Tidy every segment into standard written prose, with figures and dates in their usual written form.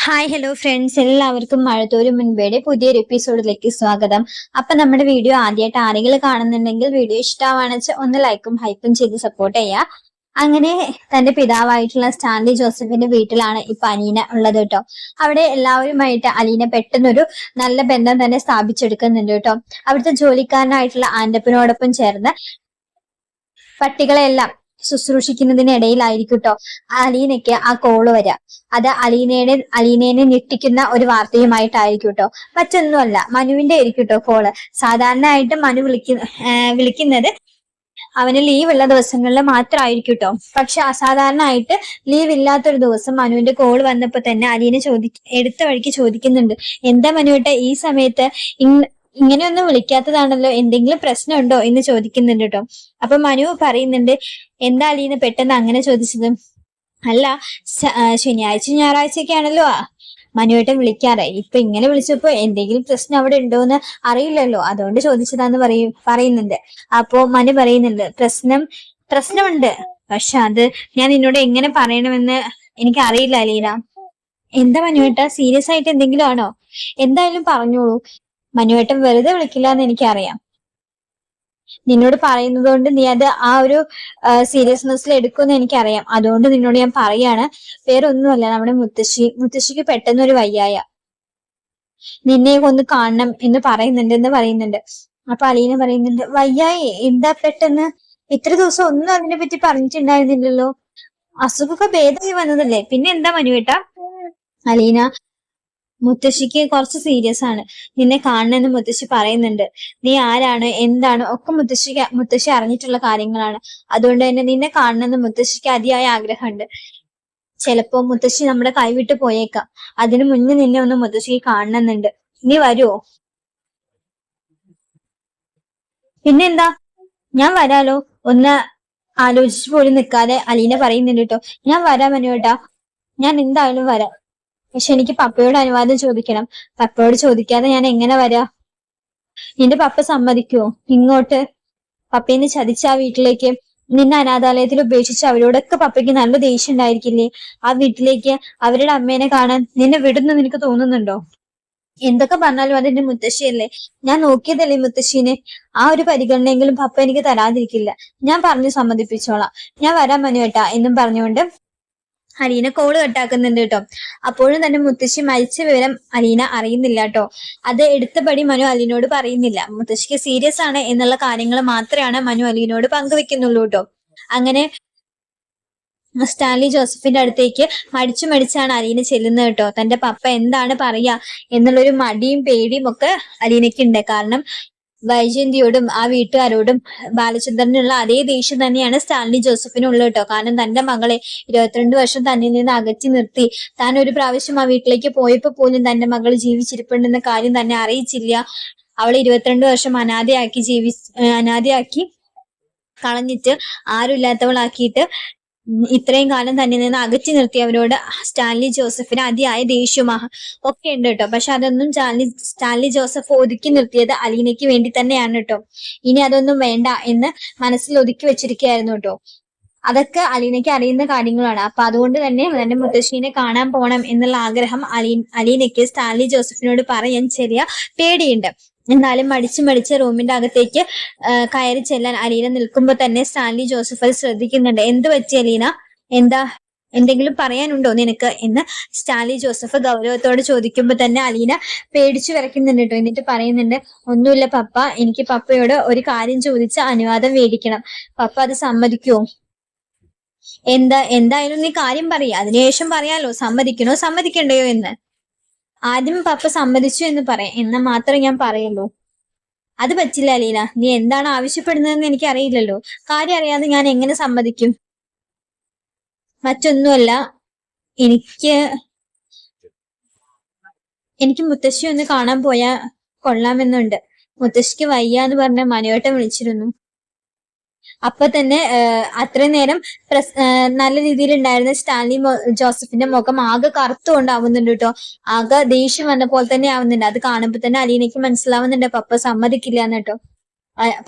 Hi hello friends, എല്ലാവർക്കും മഴത്തോരു മുൻപേടെ പുതിയൊരു എപ്പിസോഡിലേക്ക് സ്വാഗതം. അപ്പൊ നമ്മുടെ വീഡിയോ ആദ്യമായിട്ട് ആരെങ്കിലും കാണുന്നുണ്ടെങ്കിൽ വീഡിയോ ഇഷ്ടമാണെന്ന് വെച്ചാൽ ഒന്ന് ലൈക്കും ഹൈപ്പും ചെയ്ത് സപ്പോർട്ട് ചെയ്യുക. അങ്ങനെ തന്റെ പിതാവായിട്ടുള്ള സ്റ്റാൻലി ജോസഫിന്റെ വീട്ടിലാണ് ഇപ്പൊ അലീന ഉള്ളത് കേട്ടോ. അവിടെ എല്ലാവരുമായിട്ട് അലീന പെട്ടെന്നൊരു നല്ല ബന്ധം തന്നെ സ്ഥാപിച്ചെടുക്കുന്നുണ്ട് കേട്ടോ. അവിടുത്തെ ജോലിക്കാരനായിട്ടുള്ള ആന്റപ്പനോടൊപ്പം ചേർന്ന് പട്ടികളെല്ലാം ശുശ്രൂഷിക്കുന്നതിനിടയിലായിരിക്കും കേട്ടോ അലീനയ്ക്ക് ആ കോള് വരിക. അത് അലീനേനെ ഞെട്ടിക്കുന്ന ഒരു വാർത്തയുമായിട്ടായിരിക്കും കേട്ടോ. മറ്റൊന്നുമല്ല, മനുവിന്റെ ആയിരിക്കും കേട്ടോ കോള്. സാധാരണയായിട്ട് മനു വിളിക്കുന്നത് അവന് ലീവ് ഉള്ള ദിവസങ്ങളിൽ മാത്രമായിരിക്കും കേട്ടോ. പക്ഷെ അസാധാരണമായിട്ട് ലീവ് ഇല്ലാത്തൊരു ദിവസം മനുവിന്റെ കോൾ വന്നപ്പോ തന്നെ അലീന എടുത്ത വഴിക്ക് ചോദിക്കുന്നുണ്ട്, എന്താ മനുവേട്ട ഈ സമയത്ത് ഇങ്ങനെയൊന്നും വിളിക്കാത്തതാണല്ലോ, എന്തെങ്കിലും പ്രശ്നമുണ്ടോ എന്ന് ചോദിക്കുന്നുണ്ട് കേട്ടോ. അപ്പൊ മനു പറയുന്നുണ്ട്, എന്താ അലീന പെട്ടെന്ന് അങ്ങനെ ചോദിച്ചത്? അല്ല, ശനിയാഴ്ച ഞായറാഴ്ചയൊക്കെ ആണല്ലോ മനുവേട്ടൻ വിളിക്കാറ്. ഇപ്പൊ ഇങ്ങനെ വിളിച്ചപ്പോ എന്തെങ്കിലും പ്രശ്നം അവിടെ ഉണ്ടോന്ന് അറിയില്ലല്ലോ, അതുകൊണ്ട് ചോദിച്ചതാന്ന് പറയുന്നുണ്ട്. അപ്പോ മനു പറയുന്നുണ്ട്, പ്രശ്നമുണ്ട്, പക്ഷെ അത് ഞാൻ നിന്നോട് എങ്ങനെ പറയണമെന്ന് എനിക്ക് അറിയില്ല അലീന. എന്താ മനുവേട്ട, സീരിയസ് ആയിട്ട് എന്തെങ്കിലും ആണോ? എന്തായാലും പറഞ്ഞോളൂ. മനുവേട്ടൻ വെറുതെ വിളിക്കില്ല എന്ന് എനിക്കറിയാം. നിന്നോട് പറയുന്നത് കൊണ്ട് നീ അത് ആ ഒരു സീരിയസ്നെസ്സിൽ എടുക്കുമെന്ന് എനിക്കറിയാം. അതുകൊണ്ട് നിന്നോട് ഞാൻ പറയാണ്. വേറെ ഒന്നുമല്ല, നമ്മുടെ മുത്തശ്ശിക്ക് പെട്ടെന്നൊരു വയ്യായ, നിന്നെ ഒന്ന് കാണണം എന്ന് പറയുന്നുണ്ട്. അപ്പൊ അലീന പറയുന്നുണ്ട്, വയ്യായേ? എന്താ പെട്ടെന്ന്? ഇത്ര ദിവസം ഒന്നും അതിനെ പറ്റി പറഞ്ഞിട്ടുണ്ടായിരുന്നില്ലല്ലോ. അസുഖമൊക്കെ ഭേദമായി വന്നതല്ലേ, പിന്നെ എന്താ മനുവേട്ട? അലീന, മുത്തശ്ശിക്ക് കുറച്ച് സീരിയസ് ആണ്, നിന്നെ കാണണമെന്ന് മുത്തശ്ശി പറയുന്നുണ്ട്. നീ ആരാണ് എന്താണ് ഒക്കെ മുത്തശ്ശി അറിഞ്ഞിട്ടുള്ള കാര്യങ്ങളാണ്. അതുകൊണ്ട് തന്നെ നിന്നെ കാണണമെന്ന് മുത്തശ്ശിക്ക് അതിയായ ആഗ്രഹമുണ്ട്. ചിലപ്പോ മുത്തശ്ശി നമ്മുടെ കൈവിട്ട് പോയേക്കാം. അതിനു മുന്നേ നിന്നെ ഒന്ന് മുത്തശ്ശിക്ക് കാണണമെന്നുണ്ട്. നീ വരുവോ? പിന്നെന്താ, ഞാൻ വരാലോ. ഒന്ന് ആലോചിച്ചു പോലും നിൽക്കാതെ അലീന പറയുന്നുണ്ട് കേട്ടോ. ഞാൻ വരാം മനുവേട്ടാ, ഞാൻ എന്തായാലും വരാം. പക്ഷെ എനിക്ക് പപ്പയോട് അനുവാദം ചോദിക്കണം. പപ്പയോട് ചോദിക്കാതെ ഞാൻ എങ്ങനെ വരാ? നിന്റെ പപ്പ സമ്മതിക്കുവോ ഇങ്ങോട്ട്? പപ്പേനെ ചതിച്ച ആ വീട്ടിലേക്ക്, നിന്നെ അനാഥാലയത്തിൽ ഉപേക്ഷിച്ച് അവരോടൊക്കെ പപ്പയ്ക്ക് നല്ല ദേഷ്യം ഉണ്ടായിരിക്കില്ലേ? ആ വീട്ടിലേക്ക് അവരുടെ അമ്മേനെ കാണാൻ നിന്നെ വിടുന്നു നിനക്ക് തോന്നുന്നുണ്ടോ? എന്തൊക്കെ പറഞ്ഞാലും അതെന്റെ മുത്തശ്ശിയല്ലേ, ഞാൻ നോക്കിയതല്ലേ മുത്തശ്ശീനെ. ആ ഒരു പരിഗണനയെങ്കിലും പപ്പ എനിക്ക് തരാതിരിക്കില്ല. ഞാൻ പറഞ്ഞു സമ്മതിപ്പിച്ചോളാം. ഞാൻ വരാൻ മനുവേട്ടാ എന്നും പറഞ്ഞുകൊണ്ട് അലീന കോള് കട്ടാക്കുന്നുണ്ട് കേട്ടോ. അപ്പോഴും തന്നെ മുത്തശ്ശി മരിച്ച വിവരം അലീന അറിയുന്നില്ല കേട്ടോ. അത് എടുത്തപടി മനു അലീനോട് പറയുന്നില്ല. മുത്തശ്ശിക്ക് സീരിയസ് ആണ് എന്നുള്ള കാര്യങ്ങൾ മാത്രമാണ് മനു അലീനോട് പങ്കുവെക്കുന്നുള്ളൂ കേട്ടോ. അങ്ങനെ സ്റ്റാൻലി ജോസഫിന്റെ അടുത്തേക്ക് മടിച്ചാണ് അലീന ചെല്ലുന്നത് കേട്ടോ. തന്റെ പപ്പ എന്താണ് പറയാ എന്നുള്ളൊരു മടിയും പേടിയും ഒക്കെ അലീനയ്ക്കുണ്ട്. കാരണം വൈജയന്തിയോടും ആ വീട്ടുകാരോടും ബാലചന്ദ്രനുള്ള അതേ ദേഷ്യം തന്നെയാണ് സ്റ്റാൻലി ജോസഫിനുള്ളത് കേട്ടോ. കാരണം തന്റെ മകളെ 22 വർഷം തന്നിൽ നിന്ന് അകറ്റി നിർത്തി, താൻ ഒരു പ്രാവശ്യം ആ വീട്ടിലേക്ക് പോയപ്പോ പോലും തന്റെ മകൾ ജീവിച്ചിരിപ്പുണ്ടെന്ന കാര്യം തന്നെ അറിയിച്ചില്ല. അവളെ 22 വർഷം അനാഥയാക്കി കളഞ്ഞിട്ട് ആരുമില്ലാത്തവളാക്കിയിട്ട് ഇത്രയും കാലം തന്നെ നിന്ന് അകറ്റി നിർത്തിയവരോട് സ്റ്റാൻലി ജോസഫിന് അതിയായ ദേഷ്യവും ഒക്കെ ഉണ്ട് കേട്ടോ. പക്ഷെ അതൊന്നും സ്റ്റാൻലി ജോസഫ് ഒതുക്കി നിർത്തിയത് അലീനയ്ക്ക് വേണ്ടി തന്നെയാണ് കേട്ടോ. ഇനി അതൊന്നും വേണ്ട എന്ന് മനസ്സിൽ ഒതുക്കി വെച്ചിരിക്കുകയായിരുന്നു കേട്ടോ. അതൊക്കെ അലീനയ്ക്ക് അറിയുന്ന കാര്യങ്ങളാണ്. അപ്പൊ അതുകൊണ്ട് തന്നെ തന്റെ മുത്തശ്ശീനെ കാണാൻ പോണം എന്നുള്ള ആഗ്രഹം അലീനയ്ക്ക് സ്റ്റാൻലി ജോസഫിനോട് പറയാൻ ചെറിയ പേടിയുണ്ട്. എന്നാലും മടിച്ച് റൂമിന്റെ അകത്തേക്ക് കയറി ചെല്ലാൻ അലീന നിൽക്കുമ്പോ തന്നെ സ്റ്റാൻലി ജോസഫ് അത് ശ്രദ്ധിക്കുന്നുണ്ട്. എന്ത് പറ്റി അലീന? എന്താ, എന്തെങ്കിലും പറയാനുണ്ടോ നിനക്ക് എന്ന് സ്റ്റാൻലി ജോസഫ് ഗൗരവത്തോട് ചോദിക്കുമ്പോ തന്നെ അലീന പേടിച്ചു വിറയ്ക്കുന്നുണ്ട് കേട്ടോ. എന്നിട്ട് പറയുന്നുണ്ട്, ഒന്നുമില്ല പപ്പ, എനിക്ക് പപ്പയോട് ഒരു കാര്യം ചോദിച്ച് അനുവാദം മേടിക്കണം. പപ്പ അത് സമ്മതിക്കുവോ? എന്തായാലും നീ കാര്യം പറയ, അതിനുശേഷം പറയാലോ സമ്മതിക്കണോ സമ്മതിക്കണ്ടയോ എന്ന്. ആദ്യം പപ്പ സമ്മതിച്ചു എന്ന് പറയാം, എന്നാൽ മാത്രമേ ഞാൻ പറയുള്ളൂ. അത് പറ്റില്ല അലീന, നീ എന്താണ് ആവശ്യപ്പെടുന്നതെന്ന് എനിക്ക് അറിയില്ലല്ലോ. കാര്യം അറിയാതെ ഞാൻ എങ്ങനെ സമ്മതിക്കും? മറ്റൊന്നുമല്ല, എനിക്ക് മുത്തശ്ശി ഒന്ന് കാണാൻ പോയാ കൊള്ളാമെന്നുണ്ട്. മുത്തശ്ശിക്ക് വയ്യ എന്ന് പറഞ്ഞ മനുവേട്ടൻ വിളിച്ചിരുന്നു. അപ്പൊ തന്നെ അത്രയും നേരം നല്ല രീതിയിൽ ഉണ്ടായിരുന്ന സ്റ്റാൻലി ജോസഫിന്റെ മുഖം ആകെ കറുത്തുകൊണ്ടാവുന്നുണ്ട് കേട്ടോ. ആകെ ദേഷ്യം വന്ന പോലെ തന്നെ ആവുന്നുണ്ട്. അത് കാണുമ്പോ തന്നെ അലീനയ്ക്ക് മനസ്സിലാവുന്നുണ്ട് പപ്പ സമ്മതിക്കില്ല എന്ന് കേട്ടോ.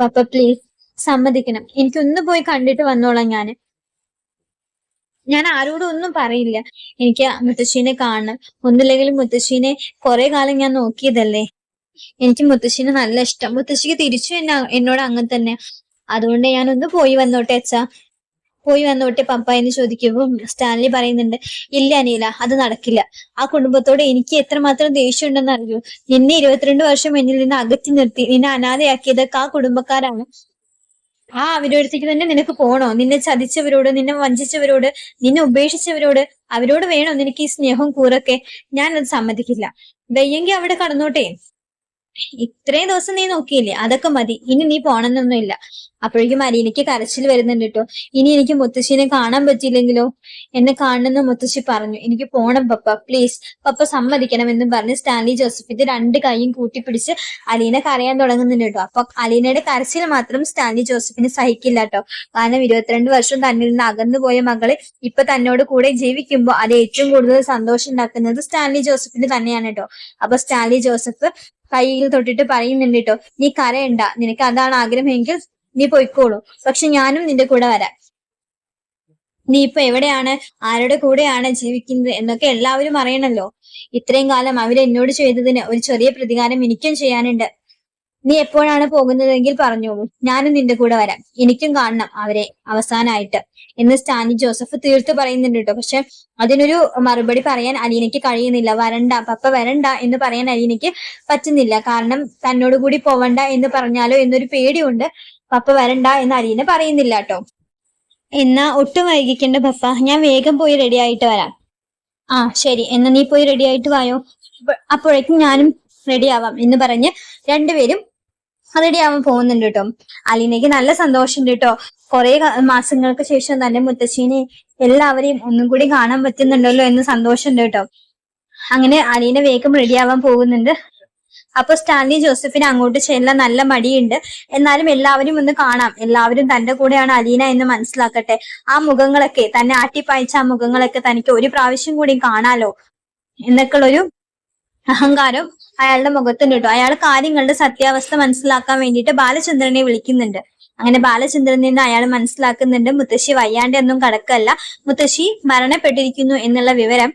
പപ്പ പ്ലീസ് സമ്മതിക്കണം, എനിക്കൊന്ന് പോയി കണ്ടിട്ട് വന്നോളാം ഞാന്. ഞാൻ ആരോടും ഒന്നും പറയില്ല. എനിക്ക് മുത്തശ്ശീനെ കാണണം. ഒന്നില്ലെങ്കിലും മുത്തശ്ശീനെ കുറെ കാലം ഞാൻ നോക്കിയതല്ലേ. എനിക്ക് മുത്തശ്ശീനെ നല്ല ഇഷ്ടം. മുത്തശ്ശിക്ക് തിരിച്ചു എന്നോട് അങ്ങനെ തന്നെ. അതുകൊണ്ട് ഞാൻ ഒന്ന് പോയി വന്നോട്ടെ അച്ഛാ, പോയി വന്നോട്ടെ പപ്പ എന്ന് ചോദിക്കുമ്പോൾ സ്റ്റാൻലി പറയുന്നുണ്ട്, ഇല്ല അനില, അത് നടക്കില്ല. ആ കുടുംബത്തോട് എനിക്ക് എത്രമാത്രം ദേഷ്യം ഉണ്ടെന്ന് അറിയൂ. നിന്നെ 22 വർഷം എന്നിൽ നിന്ന് അകറ്റി നിർത്തി നിന്നെ അനാഥയാക്കിയതൊക്കെ ആ കുടുംബക്കാരാണ്. അവരുടെ അടുത്തേക്ക് തന്നെ നിനക്ക് പോണോ? നിന്നെ ചതിച്ചവരോട്, നിന്നെ വഞ്ചിച്ചവരോട്, നിന്നെ ഉപേക്ഷിച്ചവരോട്, അവരോട് വേണോ നിനക്ക് ഈ സ്നേഹവും കൂറൊക്കെ? ഞാനത് സമ്മതിക്കില്ല. വയ്യെങ്കി അവിടെ കടന്നോട്ടെ. ഇത്രയും ദിവസം നീ നോക്കിയില്ലേ, അതൊക്കെ മതി. ഇനി നീ പോണമെന്നൊന്നുമില്ല. അപ്പോഴേക്കും അലീനയ്ക്ക് കരച്ചിൽ വരുന്നുണ്ട് കേട്ടോ. ഇനി എനിക്ക് മുത്തശ്ശീനെ കാണാൻ പറ്റിയില്ലെങ്കിലോ? എന്നെ കാണണമെന്ന് മുത്തശ്ശി പറഞ്ഞു. എനിക്ക് പോണം പപ്പ, പ്ലീസ് പപ്പ സമ്മതിക്കണം എന്നും പറഞ്ഞ് സ്റ്റാൻലി ജോസഫിന്റെ 2 കൈയും കൂട്ടിപ്പിടിച്ച് അലീന കരയാൻ തുടങ്ങുന്നുണ്ട് കേട്ടോ. അപ്പൊ അലീനയുടെ കരച്ചിൽ മാത്രം സ്റ്റാൻലി ജോസഫിന് സഹിക്കില്ല കേട്ടോ. കാരണം 22 വർഷം തന്നിൽ നിന്ന് അകന്നുപോയ മകള് ഇപ്പൊ തന്നോട് കൂടെ ജീവിക്കുമ്പോൾ അത് ഏറ്റവും കൂടുതൽ സന്തോഷം ഉണ്ടാക്കുന്നത് സ്റ്റാൻലി ജോസഫിന് തന്നെയാണ് കേട്ടോ. അപ്പൊ സ്റ്റാൻലി ജോസഫ് കയ്യിൽ തൊട്ടിട്ട് പറയുന്നുണ്ട് കേട്ടോ, നീ കരയണ്ട, നിനക്ക് അതാണ് ആഗ്രഹമെങ്കിൽ നീ പൊയ്ക്കോളൂ, പക്ഷെ ഞാനും നിന്റെ കൂടെ വരാം. നീ ഇപ്പൊ എവിടെയാണ്, ആരുടെ കൂടെയാണ് ജീവിക്കുന്നത് എന്നൊക്കെ എല്ലാവരും അറിയണല്ലോ. ഇത്രയും കാലം അവരെന്നോട് ചെയ്തതിന് ഒരു ചെറിയ പ്രതികാരം എനിക്കും ചെയ്യാനുണ്ട്. നീ എപ്പോഴാണ് പോകുന്നതെങ്കിൽ പറഞ്ഞോളൂ, ഞാനും നിന്റെ കൂടെ വരാം. എനിക്കും കാണണം അവരെ അവസാനായിട്ട് എന്ന് സ്റ്റാൻലി ജോസഫ് തീർത്ത് പറയുന്നുണ്ട് കേട്ടോ. പക്ഷെ അതിനൊരു മറുപടി പറയാൻ അലീനയ്ക്ക് കഴിയുന്നില്ല. വരണ്ട പപ്പ വരണ്ട എന്ന് പറയാൻ അലീനയ്ക്ക് പറ്റുന്നില്ല. കാരണം തന്നോട് കൂടി പോവണ്ട എന്ന് പറഞ്ഞാലോ എന്നൊരു പേടിയുണ്ട്. പപ്പ വരണ്ട എന്ന് അലീന പറയുന്നില്ല കേട്ടോ. എന്നാ ഒട്ടും വൈകിക്കണ്ട പപ്പ, ഞാൻ വേഗം പോയി റെഡി ആയിട്ട് വരാം. ശരി, എന്നാ നീ പോയി റെഡി ആയിട്ട് വായോ, അപ്പോഴേക്കും ഞാനും റെഡി ആവാം എന്ന് പറഞ്ഞ് രണ്ടുപേരും റെഡി ആവാൻ പോകുന്നുണ്ട് കേട്ടോ. അലീനയ്ക്ക് നല്ല സന്തോഷമുണ്ട് കേട്ടോ. കുറെ മാസങ്ങൾക്ക് ശേഷം തന്നെ മുത്തശ്ശീനെ എല്ലാവരെയും ഒന്നും കൂടി കാണാൻ പറ്റുന്നുണ്ടല്ലോ എന്ന് സന്തോഷമുണ്ട് കേട്ടോ. അങ്ങനെ അലീന വേഗം റെഡി ആവാൻ പോകുന്നുണ്ട്. അപ്പൊ സ്റ്റാൻലി ജോസഫിന് അങ്ങോട്ട് ചെല്ലാൻ നല്ല മടിയുണ്ട്. എന്നാലും എല്ലാവരും ഒന്ന് കാണാം, എല്ലാവരും തന്റെ കൂടെയാണ് അലീന എന്ന് മനസ്സിലാക്കട്ടെ. ആ മുഖങ്ങളൊക്കെ, തന്നെ ആട്ടിപ്പായിച്ച ആ മുഖങ്ങളൊക്കെ തനിക്ക് ഒരു പ്രാവശ്യം കൂടി കാണാലോ എന്നൊക്കെയുള്ളൊരു അഹങ്കാരം അയാളുടെ മുഖത്തുണ്ട് കേട്ടോ. അയാൾ കാര്യങ്ങളുടെ സത്യാവസ്ഥ മനസ്സിലാക്കാൻ വേണ്ടിയിട്ട് ബാലചന്ദ്രനെ വിളിക്കുന്നുണ്ട്. അങ്ങനെ ബാലചന്ദ്രനിൽ നിന്ന് അയാൾ മനസ്സിലാക്കുന്നുണ്ട് മുത്തശ്ശി വയ്യാണ്ട് ഒന്നും കിടക്കല്ല, മുത്തശ്ശി മരണപ്പെട്ടിരിക്കുന്നു എന്നുള്ള വിവരം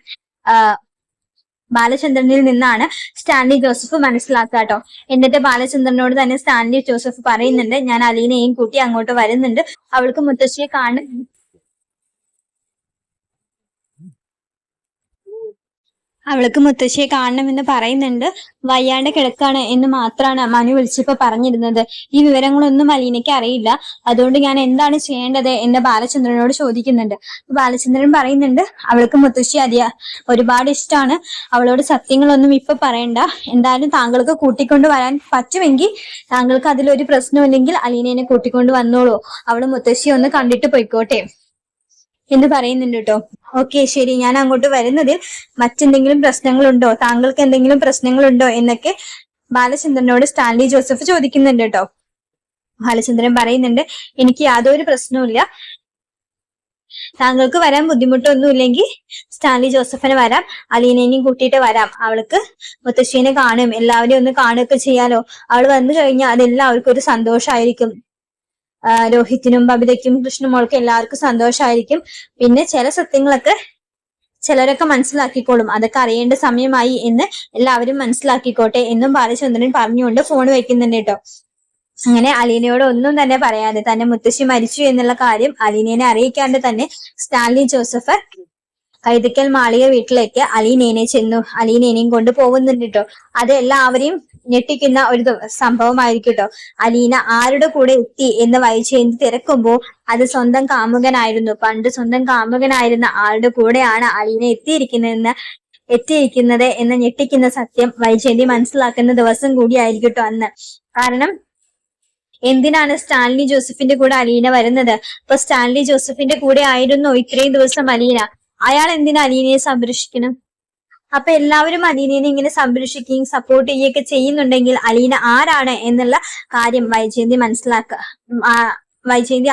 ബാലചന്ദ്രനിൽ നിന്നാണ് സ്റ്റാൻലി ജോസഫ് മനസ്സിലാക്കുക കേട്ടോ. എന്നിട്ട് ബാലചന്ദ്രനോട് തന്നെ സ്റ്റാൻലി ജോസഫ് പറയുന്നുണ്ട്, ഞാൻ അലീനയും കൂട്ടി അങ്ങോട്ട് വരുന്നുണ്ട്, അവൾക്ക് മുത്തശ്ശിയെ കാണണമെന്ന് പറയുന്നുണ്ട്. വയ്യാണ്ട് കിടക്കാണ് എന്ന് മാത്രമാണ് മനു വിളിച്ചപ്പോ പറഞ്ഞിരുന്നത്. ഈ വിവരങ്ങളൊന്നും അലീനയ്ക്ക് അറിയില്ല. അതുകൊണ്ട് ഞാൻ എന്താണ് ചെയ്യേണ്ടത് എന്ന് ബാലചന്ദ്രനോട് ചോദിക്കുന്നുണ്ട്. ബാലചന്ദ്രൻ പറയുന്നുണ്ട്, അവൾക്ക് മുത്തശ്ശി ഒരുപാട് ഇഷ്ടമാണ്, അവളോട് സത്യങ്ങളൊന്നും ഇപ്പൊ പറയണ്ട. എന്തായാലും താങ്കൾക്ക് കൂട്ടിക്കൊണ്ട് വരാൻ പറ്റുമെങ്കിൽ, താങ്കൾക്ക് അതിലൊരു പ്രശ്നമില്ലെങ്കിൽ അലീനയെ കൂട്ടിക്കൊണ്ട് വന്നോളൂ, അവള് മുത്തശ്ശി ഒന്ന് കണ്ടിട്ട് പോയിക്കോട്ടെ എന്ന് പറയുന്നുണ്ട് കേട്ടോ. ഓക്കെ ശരി, ഞാൻ അങ്ങോട്ട് വരുന്നതിൽ മറ്റെന്തെങ്കിലും പ്രശ്നങ്ങളുണ്ടോ, താങ്കൾക്ക് എന്തെങ്കിലും പ്രശ്നങ്ങളുണ്ടോ എന്നൊക്കെ ബാലചന്ദ്രനോട് സ്റ്റാൻലി ജോസഫ് ചോദിക്കുന്നുണ്ട് കേട്ടോ. ബാലചന്ദ്രൻ പറയുന്നുണ്ട്, എനിക്ക് യാതൊരു പ്രശ്നവുമില്ല, താങ്കൾക്ക് വരാൻ ബുദ്ധിമുട്ടൊന്നുമില്ലെങ്കിൽ സ്റ്റാൻലി ജോസഫിന് വരാം, അലീനേനെയും കൂട്ടിയിട്ട് വരാം, അവൾക്ക് മുത്തശ്ശീനെ കാണും, എല്ലാവരെയും ഒന്ന് കാണുകയൊക്കെ ചെയ്യാലോ. അവൾ വന്നു കഴിഞ്ഞാൽ അതെല്ലാവർക്കും ഒരു സന്തോഷമായിരിക്കും. രോഹിത്തിനും ബബിതയ്ക്കും കൃഷ്ണമോൾക്കും എല്ലാവർക്കും സന്തോഷമായിരിക്കും. പിന്നെ ചില സത്യങ്ങളൊക്കെ ചിലരൊക്കെ മനസ്സിലാക്കിക്കോളും, അതൊക്കെ അറിയേണ്ട സമയമായി എന്ന് എല്ലാവരും മനസ്സിലാക്കിക്കോട്ടെ എന്നും ബാലചന്ദ്രൻ പറഞ്ഞുകൊണ്ട് ഫോൺ വെക്കുന്നുണ്ട് കേട്ടോ. അങ്ങനെ അലീനയോട് ഒന്നും തന്നെ പറയാതെ, തന്നെ മുത്തശ്ശി മരിച്ചു എന്നുള്ള കാര്യം അലീനയെ അറിയിക്കാണ്ട് തന്നെ സ്റ്റാൻലി ജോസഫ് കൈതക്കൽ മാളിക വീട്ടിലേക്ക് അലീനേനെയും കൊണ്ട് പോകുന്നുണ്ട് കേട്ടോ. അത് എല്ലാവരെയും ഞെട്ടിക്കുന്ന ഒരു സംഭവമായിരിക്കും കേട്ടോ. അലീന ആരുടെ കൂടെ എത്തി എന്ന് വൈജയന്തി തിരക്കുമ്പോൾ അത് സ്വന്തം കാമുകനായിരുന്നു. പണ്ട് സ്വന്തം കാമുകനായിരുന്ന ആളുടെ കൂടെയാണ് അലീന എത്തിയിരിക്കുന്നത് എന്ന ഞെട്ടിക്കുന്ന സത്യം വൈജയന്തി മനസ്സിലാക്കുന്ന ദിവസം കൂടിയായിരിക്കും കേട്ടോ അന്ന്. കാരണം എന്തിനാണ് സ്റ്റാൻലി ജോസഫിന്റെ കൂടെ അലീന വരുന്നത്? അപ്പൊ സ്റ്റാൻലി ജോസഫിന്റെ കൂടെ ആയിരുന്നു ഇത്രയും ദിവസം അലീന. അയാൾ എന്തിനാ അലീനയെ സംരക്ഷിക്കണം? അപ്പൊ എല്ലാവരും അലീനയെ ഇങ്ങനെ സംരക്ഷിക്കുകയും സപ്പോർട്ട് ചെയ്യുകയൊക്കെ ചെയ്യുന്നുണ്ടെങ്കിൽ അലീന ആരാണ് എന്നുള്ള കാര്യം വൈജയന്തി വൈജയന്തി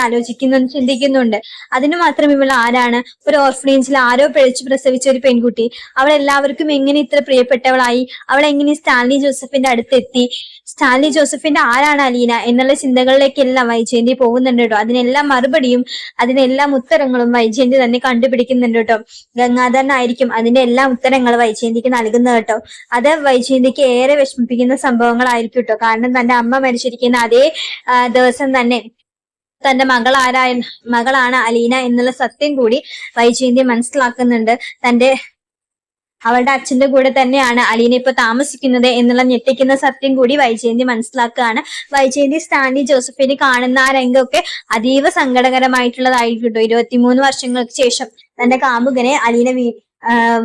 ചിന്തിക്കുന്നുണ്ട്. അതിന് മാത്രം ഇവൾ ആരാണ്? ഒരു ഓർഫനേജിൽ ആരോ പിഴച്ചു പ്രസവിച്ച ഒരു പെൺകുട്ടി. അവൾ എല്ലാവർക്കും എങ്ങനെ ഇത്ര പ്രിയപ്പെട്ടവളായി? അവൾ എങ്ങനെ സ്റ്റാൻലി ജോസഫിന്റെ അടുത്തെത്തി? സ്റ്റാൻലി ജോസഫിന്റെ ആരാണ് അലീന എന്നുള്ള ചിന്തകളിലേക്കെല്ലാം വൈജയന്തി പോകുന്നുണ്ട് കേട്ടോ. അതിനെല്ലാം മറുപടിയും അതിനെല്ലാം ഉത്തരങ്ങളും വൈജയന്തി തന്നെ കണ്ടുപിടിക്കുന്നുണ്ട് കേട്ടോ. ഗംഗാധരനായിരിക്കും അതിന്റെ എല്ലാ ഉത്തരങ്ങളും വൈജയന്തിക്ക് നൽകുന്നത് കേട്ടോ. അത് വൈജയന്തിക്ക് ഏറെ വിഷമിപ്പിക്കുന്ന സംഭവങ്ങളായിരിക്കും കേട്ടോ. കാരണം തന്റെ അമ്മ മരിച്ചിരിക്കുന്ന അതേ ദിവസം തന്നെ തന്റെ മകളാണ് അലീന എന്നുള്ള സത്യം കൂടി വൈജയന്തി മനസ്സിലാക്കുന്നുണ്ട്. അവളുടെ അച്ഛന്റെ കൂടെ തന്നെയാണ് അലീന ഇപ്പൊ താമസിക്കുന്നത് എന്നുള്ള ഞെട്ടിക്കുന്ന സത്യം കൂടി വൈജയന്തി മനസ്സിലാക്കുകയാണ്. വൈജയന്തി സ്റ്റാൻലി ജോസഫിനെ കാണുന്ന ആ രംഗമൊക്കെ അതീവ സങ്കടകരമായിട്ടുള്ളതായിരിക്കും കേട്ടോ. 23 വർഷങ്ങൾക്ക് ശേഷം തന്റെ കാമുകനെ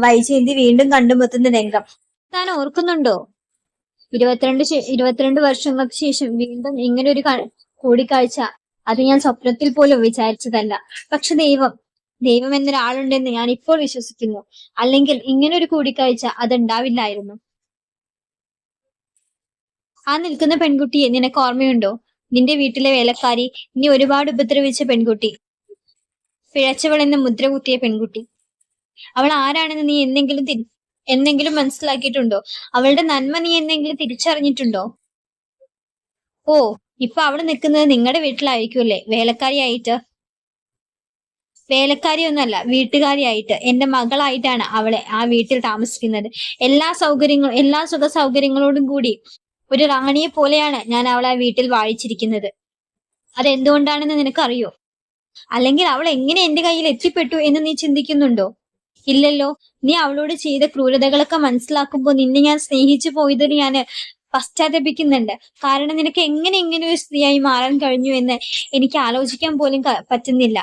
വൈജയന്തി വീണ്ടും കണ്ടുമുട്ടുന്ന രംഗം താൻ ഓർക്കുന്നുണ്ടോ? 22 വർഷങ്ങൾക്ക് ശേഷം വീണ്ടും ഇങ്ങനെ ഒരു കൂടിക്കാഴ്ച, അത് ഞാൻ സ്വപ്നത്തിൽ പോലും വിചാരിച്ചതല്ല. പക്ഷെ ദൈവം എന്നൊരാളുണ്ടെന്ന് ഞാൻ ഇപ്പോൾ വിശ്വസിക്കുന്നു. അല്ലെങ്കിൽ ഇങ്ങനെ ഒരു കൂടിക്കാഴ്ച അതുണ്ടാവില്ലായിരുന്നു. ആ നിൽക്കുന്ന പെൺകുട്ടിയെ നിനക്ക് ഓർമ്മയുണ്ടോ? നിന്റെ വീട്ടിലെ വേലക്കാരി, നീ ഒരുപാട് ഉപദ്രവിച്ച പെൺകുട്ടി, പിഴച്ചവളെന്ന് മുദ്ര കുത്തിയ പെൺകുട്ടി. അവൾ ആരാണെന്ന് നീ എന്നെങ്കിലും മനസ്സിലാക്കിയിട്ടുണ്ടോ? അവളുടെ നന്മ നീ എന്നെങ്കിലും തിരിച്ചറിഞ്ഞിട്ടുണ്ടോ? ഓ, ഇപ്പൊ അവള് നിൽക്കുന്നത് നിങ്ങളുടെ വീട്ടിലായിരിക്കുമല്ലേ, വേലക്കാരിയായിട്ട്? വേലക്കാരിയൊന്നല്ല, വീട്ടുകാരിയായിട്ട്, എന്റെ മകളായിട്ടാണ് അവളെ ആ വീട്ടിൽ താമസിക്കുന്നത്. എല്ലാ സുഖ സൗകര്യങ്ങളോടും കൂടി ഒരു റാണിയെ പോലെയാണ് ഞാൻ അവളെ ആ വീട്ടിൽ വാഴിച്ചിരിക്കുന്നത്. അതെന്തുകൊണ്ടാണെന്ന് നിനക്കറിയോ? അല്ലെങ്കിൽ അവൾ എങ്ങനെ എന്റെ കയ്യിൽ എത്തിപ്പെട്ടു എന്ന് നീ ചിന്തിക്കുന്നുണ്ടോ? ഇല്ലല്ലോ. നീ അവളോട് ചെയ്ത ക്രൂരതകളൊക്കെ മനസ്സിലാക്കുമ്പോൾ നിന്നെ ഞാൻ സ്നേഹിച്ചു പോയതിന് ഞാൻ പശ്ചാത്തപിക്കുന്നുണ്ട്. കാരണം നിനക്ക് എങ്ങനെ ഇങ്ങനെ ഒരു സ്ത്രീയായി മാറാൻ കഴിഞ്ഞു എന്ന് എനിക്ക് ആലോചിക്കാൻ പോലും പറ്റുന്നില്ല.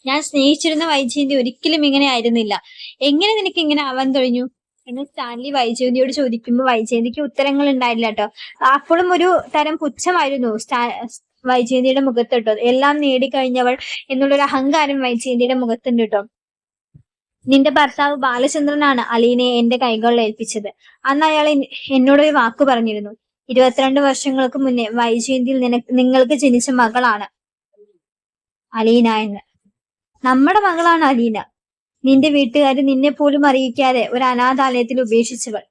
ഞാൻ സ്നേഹിച്ചിരുന്ന വൈജയന്തി ഒരിക്കലും ഇങ്ങനെ ആയിരുന്നില്ല. എങ്ങനെ നിനക്ക് ഇങ്ങനെ ആവാൻ കഴിഞ്ഞു എന്ന് സ്റ്റാൻലി വൈജയന്തിയോട് ചോദിക്കുമ്പോൾ വൈജയന്തിക്ക് ഉത്തരങ്ങൾ ഉണ്ടായില്ല കേട്ടോ. അപ്പോഴും ഒരു തരം പുച്ഛമായിരുന്നു വൈജയന്തിയുടെ മുഖത്ത് കേട്ടോ. എല്ലാം നേടിക്കഴിഞ്ഞവൾ എന്നുള്ളൊരു അഹങ്കാരം വൈജയന്തിയുടെ മുഖത്തുണ്ട് കേട്ടോ. നിന്റെ ഭർത്താവ് ബാലചന്ദ്രനാണ് അലീനയെ എന്റെ കൈകളിൽ ഏൽപ്പിച്ചത്. അന്ന് അയാൾ എന്നോടൊരു വാക്ക് പറഞ്ഞിരുന്നു. 22 വർഷങ്ങൾക്ക് മുന്നേ വൈജയന്തിയിൽ നിങ്ങൾക്ക് ജനിച്ച മകളാണ് അലീന എന്ന്. നമ്മുടെ മകളാണ് അലീന. നിന്റെ വീട്ടുകാര് നിന്നെ പോലും അറിയിക്കാതെ ഒരു അനാഥാലയത്തിൽ ഉപേക്ഷിച്ചവൾ.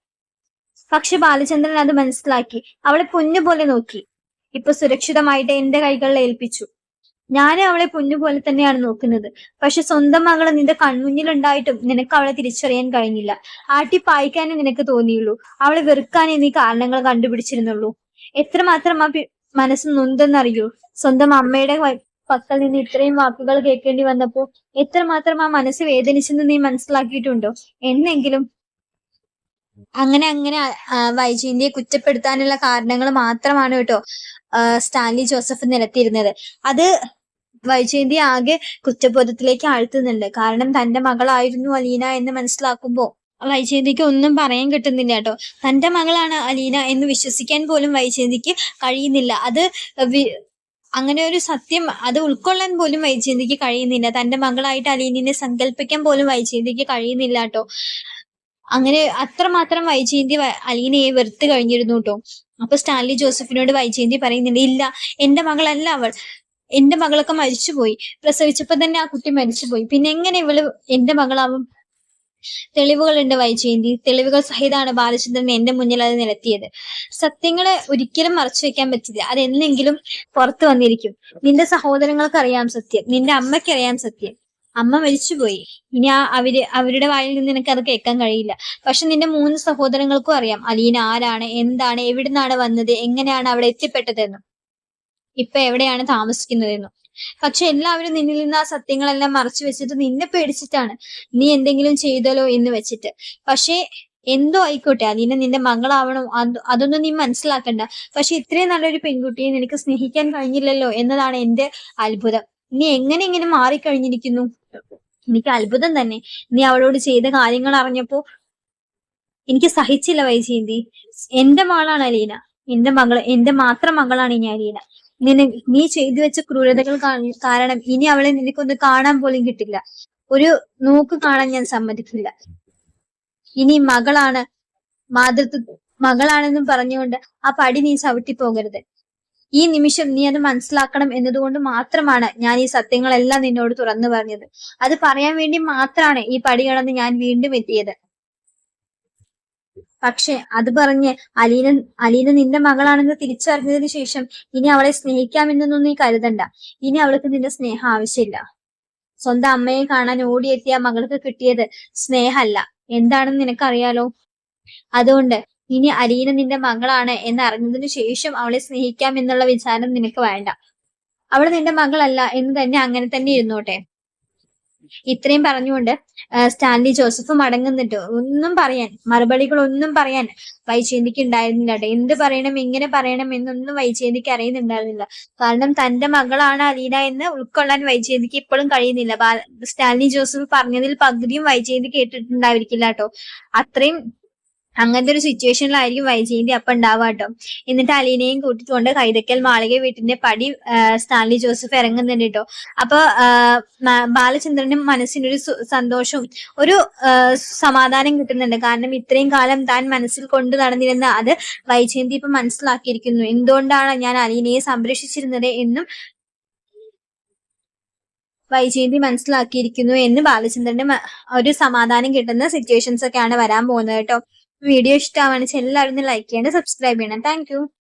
പക്ഷെ ബാലചന്ദ്രൻ അത് മനസ്സിലാക്കി അവളെ പൊന്നുപോലെ നോക്കി. ഇപ്പൊ സുരക്ഷിതമായിട്ട് എന്റെ കൈകളിൽ ഏൽപ്പിച്ചു. ഞാനും അവളെ പൊന്നുപോലെ തന്നെയാണ് നോക്കുന്നത്. പക്ഷെ സ്വന്തം മകള് നിന്റെ കൺമുന്നിലുണ്ടായിട്ടും നിനക്ക് അവളെ തിരിച്ചറിയാൻ കഴിഞ്ഞില്ല. ആട്ടിപ്പായിക്കാനേ നിനക്ക് തോന്നിയുള്ളൂ. അവളെ വെറുക്കാനേ നീ കാരണങ്ങൾ കണ്ടുപിടിച്ചിരുന്നുള്ളൂ. എത്രമാത്രം ആ മനസ്സ് നൊന്തെന്നറിയൂ. സ്വന്തം അമ്മയുടെ പക്കൽ നിന്ന് ഇത്രയും വാക്കുകൾ കേൾക്കേണ്ടി വന്നപ്പോ എത്രമാത്രം ആ മനസ്സ് വേദനിച്ചെന്ന് നീ മനസ്സിലാക്കിയിട്ടുണ്ടോ എന്നെങ്കിലും? അങ്ങനെ വൈജയന്തിയെ കുറ്റപ്പെടുത്താനുള്ള കാരണങ്ങൾ മാത്രമാണ് കേട്ടോ സ്റ്റാൻലി ജോസഫ് നിരത്തിയിരുന്നത്. അത് വൈജയന്തി ആകെ കുറ്റബോധത്തിലേക്ക് ആഴ്ത്തുന്നുണ്ട്. കാരണം തന്റെ മകളായിരുന്നു അലീന എന്ന് മനസ്സിലാക്കുമ്പോ വൈജയന്തിക്ക് ഒന്നും പറയാൻ കിട്ടുന്നില്ല കേട്ടോ. തന്റെ മകളാണ് അലീന എന്ന് വിശ്വസിക്കാൻ പോലും വൈജയന്തിക്ക് കഴിയുന്നില്ല. അങ്ങനെ ഒരു സത്യം അത് ഉൾക്കൊള്ളാൻ പോലും വൈജയന്തിക്ക് കഴിയുന്നില്ല. തന്റെ മകളായിട്ട് അലീനയെ സങ്കല്പിക്കാൻ പോലും വൈജയന്തിക്ക് കഴിയുന്നില്ല കേട്ടോ. അങ്ങനെ അത്രമാത്രം വൈജയന്തി അലീനയെ വെറുത്ത് കഴിഞ്ഞിരുന്നു കേട്ടോ. അപ്പൊ സ്റ്റാൻലി ജോസഫിനോട് വൈജയന്തി പറയുന്നുണ്ട്, ഇല്ല, എന്റെ മകളല്ല അവൾ. എന്റെ മകളൊക്കെ മരിച്ചുപോയി. പ്രസവിച്ചപ്പോ തന്നെ ആ കുട്ടി മരിച്ചുപോയി. പിന്നെ എങ്ങനെ ഇവള് എന്റെ മകളാവും? തെളിവുകളുണ്ട് വൈജയന്തി. തെളിവുകൾ സഹിതമാണ് ബാലചന്ദ്രൻ എന്റെ മുന്നിൽ അത് നിരത്തിയത്. സത്യങ്ങളെ ഒരിക്കലും മറച്ചു വെക്കാൻ പറ്റില്ല. അതെന്നെങ്കിലും പുറത്തു വന്നിരിക്കും. നിന്റെ സഹോദരങ്ങൾക്ക് അറിയാം സത്യം. നിന്റെ അമ്മയ്ക്കറിയാം സത്യം. അമ്മ മരിച്ചുപോയി. ഇനി അവരുടെ വായിൽ നിന്ന് നിനക്ക് അത് കേൾക്കാൻ കഴിയില്ല. പക്ഷെ നിന്റെ 3 സഹോദരങ്ങൾക്കും അറിയാം അലീന ആരാണ്, എന്താണ്, എവിടുന്നാണ് വന്നത്, എങ്ങനെയാണ് അവിടെ എത്തിപ്പെട്ടതെന്നും ഇപ്പൊ എവിടെയാണ് താമസിക്കുന്നതെന്നും. പക്ഷെ എല്ലാവരും നിന്നിൽ നിന്ന് ആ സത്യങ്ങളെല്ലാം മറച്ചു വെച്ചിട്ട് നിന്നെ പേടിച്ചിട്ടാണ്. നീ എന്തെങ്കിലും ചെയ്തല്ലോ എന്ന് വെച്ചിട്ട്. പക്ഷെ എന്തോ ആയിക്കോട്ടെ, അലീന നിന്റെ മകളാവണം, അതൊന്നും നീ മനസ്സിലാക്കണ്ട. പക്ഷെ ഇത്രയും നല്ലൊരു പെൺകുട്ടിയെ നിനക്ക് സ്നേഹിക്കാൻ കഴിഞ്ഞില്ലല്ലോ എന്നതാണ് എന്റെ അത്ഭുതം. നീ എങ്ങനെ ഇങ്ങനെ മാറിക്കഴിഞ്ഞിരിക്കുന്നു? എനിക്ക് അത്ഭുതം തന്നെ. നീ അവളോട് ചെയ്ത കാര്യങ്ങൾ അറിഞ്ഞപ്പോ എനിക്ക് സഹിച്ചില്ല വൈജയന്തി. എന്റെ മകളാണ് അലീന. എന്റെ മാത്രം മകളാണ് ഇനി അലീന. നീ ചെയ്തു വെച്ച ക്രൂരതകൾ കാരണം ഇനി അവളെ നിനക്കൊന്ന് കാണാൻ പോലും കിട്ടില്ല. ഒരു നോക്ക് കാണാൻ ഞാൻ സമ്മതിക്കില്ല. ഇനി മകളാണെന്നും പറഞ്ഞുകൊണ്ട് ആ പടി നീ ചവിട്ടി പോകരുത്. ഈ നിമിഷം നീ അത് മനസ്സിലാക്കണം എന്നതുകൊണ്ട് മാത്രമാണ് ഞാൻ ഈ സത്യങ്ങളെല്ലാം നിന്നോട് തുറന്നു പറഞ്ഞത്. അത് പറയാൻ വേണ്ടി മാത്രമാണ് ഈ പടി കടന്ന് ഞാൻ വീണ്ടും എത്തിയത്. പക്ഷെ അത് പറഞ്ഞ് അലീന നിന്റെ മകളാണെന്ന് തിരിച്ചറിഞ്ഞതിന് ശേഷം ഇനി അവളെ സ്നേഹിക്കാമെന്നൊന്നും നീ കരുതണ്ട. ഇനി അവൾക്ക് നിന്റെ സ്നേഹം ആവശ്യമില്ല. സ്വന്തം അമ്മയെ കാണാൻ ഓടിയെത്തിയ മകൾക്ക് കിട്ടിയത് സ്നേഹമല്ല, എന്താണെന്ന് നിനക്കറിയാലോ. അതുകൊണ്ട് ഇനി അലീന നിന്റെ മകളാണ് എന്ന് അറിഞ്ഞതിന് ശേഷം അവളെ സ്നേഹിക്കാം എന്നുള്ള വിചാരം നിനക്ക് വേണ്ട. അവൾ നിന്റെ മകളല്ല എന്ന് തന്നെ അങ്ങനെ തന്നെ ഇരുന്നോട്ടെ. ഇത്രയും പറഞ്ഞുകൊണ്ട് സ്റ്റാൻലി ജോസഫ് മടങ്ങുന്നുണ്ട്. ഒന്നും പറയാൻ, മറുപടികളൊന്നും പറയാൻ വൈജയന്തിക്ക് ഉണ്ടായിരുന്നില്ല കേട്ടോ. എന്ത് പറയണം, എങ്ങനെ പറയണം എന്നൊന്നും വൈജയന്തിക്ക് അറിയുന്നുണ്ടായിരുന്നില്ല. കാരണം തന്റെ മകളാണ് അലീന എന്ന് ഉൾക്കൊള്ളാൻ വൈജയന്തിക്ക് ഇപ്പോഴും കഴിയുന്നില്ല. സ്റ്റാൻലി ജോസഫ് പറഞ്ഞതിൽ പകുതിയും വൈജയന്തി കേട്ടിട്ടുണ്ടായിരിക്കില്ല കേട്ടോ. അത്രയും അങ്ങനത്തെ ഒരു സിറ്റുവേഷനിലായിരിക്കും വൈജയന്തി അപ്പൊ ഉണ്ടാവുക കേട്ടോ. എന്നിട്ട് അലീനയും കൂട്ടിക്കൊണ്ട് കൈതക്കൽ മാളിക വീട്ടിന്റെ പടി സ്റ്റാൻലി ജോസഫ് ഇറങ്ങുന്നുണ്ട് കേട്ടോ. അപ്പൊ ബാലചന്ദ്രനും മനസ്സിനൊരു സന്തോഷവും ഒരു സമാധാനം കിട്ടുന്നുണ്ട്. കാരണം ഇത്രയും കാലം താൻ മനസ്സിൽ കൊണ്ടു നടന്നിരുന്ന അത് വൈജയന്തി ഇപ്പൊ മനസ്സിലാക്കിയിരിക്കുന്നു. എന്തുകൊണ്ടാണ് ഞാൻ അലീനയെ സംരക്ഷിച്ചിരുന്നത് എന്നും വൈജയന്തി മനസ്സിലാക്കിയിരിക്കുന്നു എന്ന് ബാലചന്ദ്രന്റെ ഒരു സമാധാനം കിട്ടുന്ന സിറ്റുവേഷൻസ് ഒക്കെയാണ് വരാൻ പോകുന്നത് കേട്ടോ. വീഡിയോ ഇഷ്ടമാണെന്ന് വെച്ചാൽ എല്ലാവരും ലൈക്ക് ചെയ്യണം, സബ്സ്ക്രൈബ് ചെയ്യണം. താങ്ക്